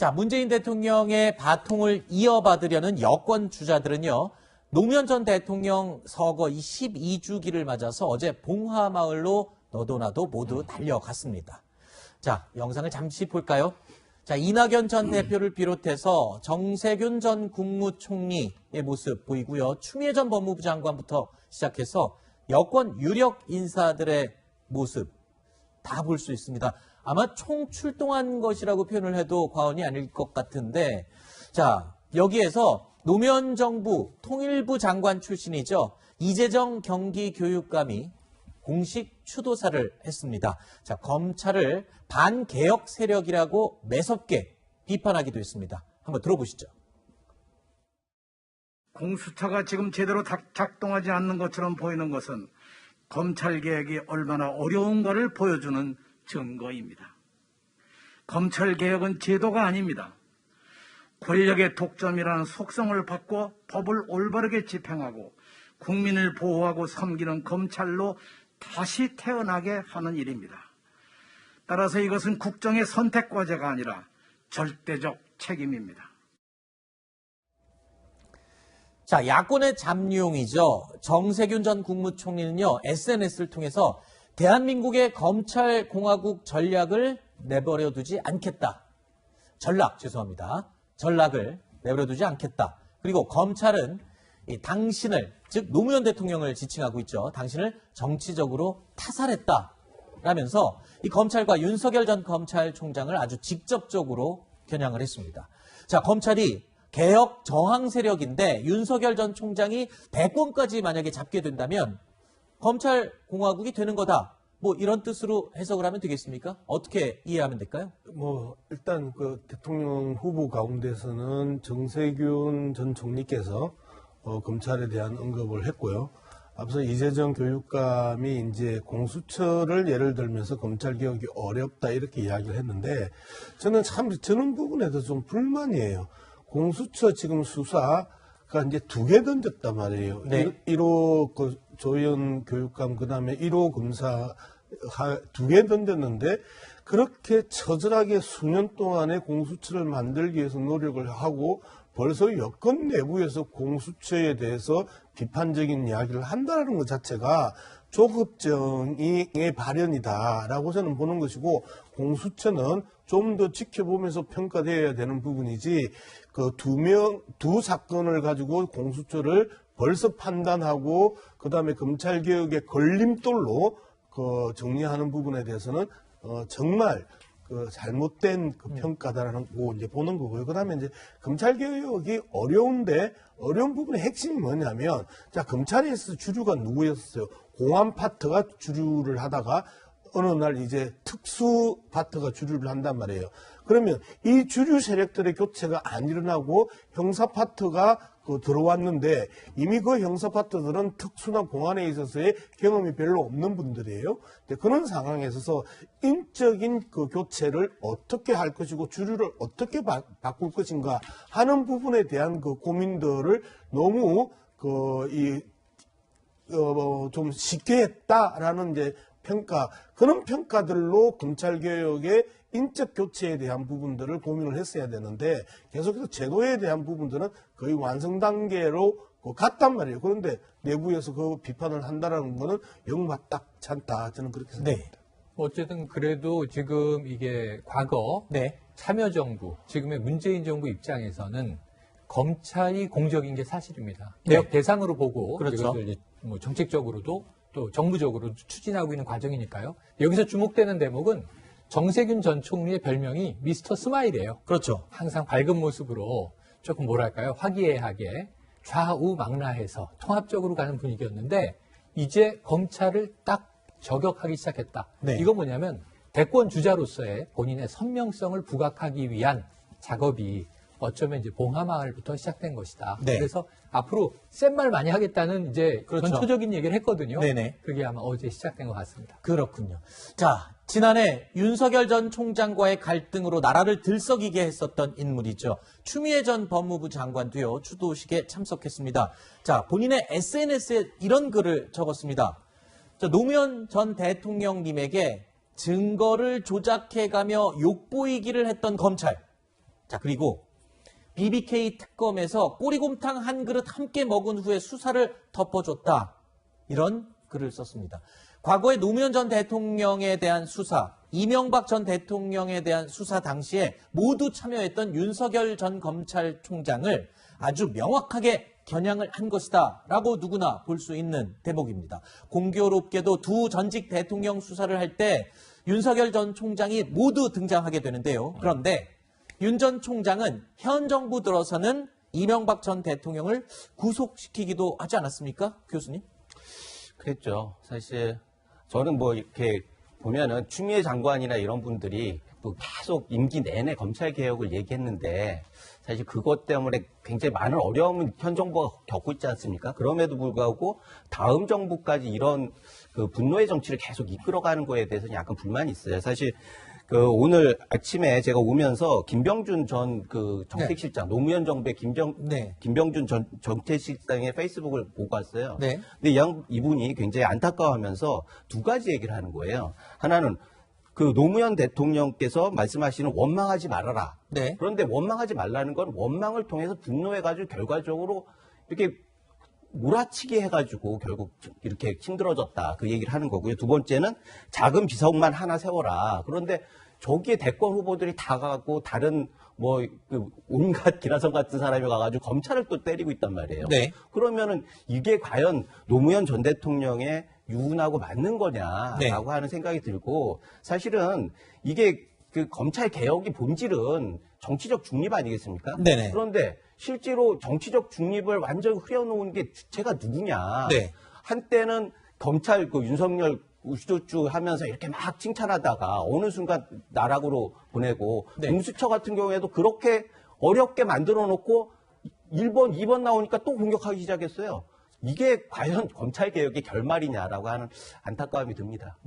자, 문재인 대통령의 바통을 이어받으려는 여권 주자들은요, 노무현 전 대통령 서거 12주기를 맞아서 어제 봉화마을로 너도나도 모두 달려갔습니다. 자, 영상을 잠시 볼까요? 자, 이낙연 전 대표를 비롯해서 정세균 전 국무총리의 모습 보이고요. 추미애 전 법무부 장관부터 시작해서 여권 유력 인사들의 모습 다 볼 수 있습니다. 아마 총출동한 것이라고 표현을 해도 과언이 아닐 것 같은데, 자, 여기에서 노무현 정부 통일부 장관 출신이죠. 이재정 경기교육감이 공식 추도사를 했습니다. 자, 검찰을 반개혁 세력이라고 매섭게 비판하기도 했습니다. 한번 들어보시죠. 공수처가 지금 제대로 작동하지 않는 것처럼 보이는 것은 검찰개혁이 얼마나 어려운가를 보여주는 증거입니다. 검찰개혁은 제도가 아닙니다. 권력의 독점이라는 속성을 바꿔 법을 올바르게 집행하고 국민을 보호하고 섬기는 검찰로 다시 태어나게 하는 일입니다. 따라서 이것은 국정의 선택과제가 아니라 절대적 책임입니다. 자, 야권의 잠룡이죠. 정세균 전 국무총리는요, SNS를 통해서 대한민국의 검찰공화국 전략을 내버려두지 않겠다. 전락을 내버려두지 않겠다. 그리고 검찰은 당신을, 즉 노무현 대통령을 지칭하고 있죠. 당신을 정치적으로 타살했다. 라면서 이 검찰과 윤석열 전 검찰총장을 아주 직접적으로 겨냥을 했습니다. 자, 검찰이 개혁 저항 세력인데 윤석열 전 총장이 대권까지 만약에 잡게 된다면 검찰 공화국이 되는 거다. 뭐 이런 뜻으로 해석을 하면 되겠습니까? 어떻게 이해하면 될까요? 일단 그 대통령 후보 가운데서는 정세균 전 총리께서 검찰에 대한 언급을 했고요. 앞서 이재정 교육감이 이제 공수처를 예를 들면서 검찰 개혁이 어렵다 이렇게 이야기를 했는데 저는 참 저런 부분에도 좀 불만이에요. 공수처 지금 수사가 이제 2개 던졌단 말이에요. 네. 1호 그 조현 교육감 그다음에 1호 검사 2개 던졌는데 그렇게 처절하게 수년 동안에 공수처를 만들기 위해서 노력을 하고 벌써 여권 내부에서 공수처에 대해서 비판적인 이야기를 한다는 것 자체가 조급증의 발현이다라고 저는 보는 것이고 공수처는 좀 더 지켜보면서 평가되어야 되는 부분이지 그 두 사건을 가지고 공수처를 벌써 판단하고 그다음에 검찰개혁의 걸림돌로 그 정리하는 부분에 대해서는 정말 그 잘못된 그 평가다라는 거 이제 보는 거고요. 그다음에 이제 검찰 개혁이 어려운데 어려운 부분의 핵심이 뭐냐면 자 검찰에서 주류가 누구였어요? 공안 파트가 주류를 하다가 어느 날 이제 특수 파트가 주류를 한단 말이에요. 그러면 이 주류 세력들의 교체가 안 일어나고 형사 파트가 들어왔는데 이미 그 형사 파트들은 특수나 공안에 있어서의 경험이 별로 없는 분들이에요. 그런 상황에 있어서 인적인 그 교체를 어떻게 할 것이고 주류를 어떻게 바꿀 것인가 하는 부분에 대한 그 고민들을 너무 좀 쉽게 했다라는 이제 평가, 그런 평가들로 검찰개혁의 인적 교체에 대한 부분들을 고민을 했어야 되는데 계속해서 제도에 대한 부분들은 거의 완성 단계로 갔단 말이에요. 그런데 내부에서 그 비판을 한다는 거는 영 맞닥지 않다. 저는 그렇게 생각합니다. 네. 어쨌든 그래도 지금 이게 과거 참여정부, 지금의 문재인 정부 입장에서는 검찰이 공적인 게 사실입니다. 개혁 대상으로 보고 그렇죠. 이것을 이제 뭐 정책적으로도 또 정부적으로 추진하고 있는 과정이니까요. 여기서 주목되는 대목은 정세균 전 총리의 별명이 미스터 스마일이에요. 그렇죠. 항상 밝은 모습으로 조금 뭐랄까요, 화기애애하게 좌우망라해서 통합적으로 가는 분위기였는데 이제 검찰을 딱 저격하기 시작했다. 네. 이건 뭐냐면 대권 주자로서의 본인의 선명성을 부각하기 위한 작업이 어쩌면 이제 봉하마을부터 시작된 것이다. 네. 그래서 앞으로 센 말 많이 하겠다는 이제 그렇죠. 전초적인 얘기를 했거든요. 네네. 그게 아마 어제 시작된 것 같습니다. 그렇군요. 자, 지난해 윤석열 전 총장과의 갈등으로 나라를 들썩이게 했었던 인물이죠. 추미애 전 법무부 장관도요, 추도식에 참석했습니다. 자, 본인의 SNS에 이런 글을 적었습니다. 자, 노무현 전 대통령님에게 증거를 조작해가며 욕보이기를 했던 검찰. 자, 그리고 BBK 특검에서 꼬리곰탕 한 그릇 함께 먹은 후에 수사를 덮어줬다. 이런 글을 썼습니다. 과거에 노무현 전 대통령에 대한 수사, 이명박 전 대통령에 대한 수사 당시에 모두 참여했던 윤석열 전 검찰총장을 아주 명확하게 겨냥을 한 것이다 라고 누구나 볼 수 있는 대목입니다. 공교롭게도 두 전직 대통령 수사를 할 때 윤석열 전 총장이 모두 등장하게 되는데요. 그런데 윤 전 총장은 현 정부 들어서는 이명박 전 대통령을 구속시키기도 하지 않았습니까? 교수님? 그랬죠. 사실 저는 뭐 이렇게 보면은 추미애 장관이나 이런 분들이 또 계속 임기 내내 검찰 개혁을 얘기했는데 사실 그것 때문에 굉장히 많은 어려움을 현 정부가 겪고 있지 않습니까? 그럼에도 불구하고 다음 정부까지 이런 그 분노의 정치를 계속 이끌어가는 거에 대해서는 약간 불만이 있어요. 사실 그 오늘 아침에 제가 오면서 김병준 전 그 정책실장, 노무현 정부의 김병준 전 정책실장의 페이스북을 보고 왔어요. 네. 근데 이분이 굉장히 안타까워하면서 두 가지 얘기를 하는 거예요. 하나는 그 노무현 대통령께서 말씀하시는 원망하지 말아라. 네. 그런데 원망하지 말라는 건 원망을 통해서 분노해가지고 결과적으로 이렇게 몰아치기 해가지고 결국 이렇게 힘들어졌다. 그 얘기를 하는 거고요. 두 번째는 작은 비석만 하나 세워라. 그런데 저기에 대권 후보들이 다 가고 다른 뭐 그 온갖 기라성 같은 사람이 가가지고 검찰을 또 때리고 있단 말이에요. 네. 그러면은 이게 과연 노무현 전 대통령의 유운하고 맞는 거냐라고 네. 하는 생각이 들고 사실은 이게 그 검찰 개혁의 본질은 정치적 중립 아니겠습니까? 네네. 그런데 실제로 정치적 중립을 완전히 흐려놓은 게 주체가 누구냐? 네. 한때는 검찰 그 윤석열 우쭈쭈 하면서 이렇게 막 칭찬하다가 어느 순간 나락으로 보내고 네. 공수처 같은 경우에도 그렇게 어렵게 만들어 놓고 1번, 2번 나오니까 또 공격하기 시작했어요. 이게 과연 검찰 개혁의 결말이냐라고 하는 안타까움이 듭니다.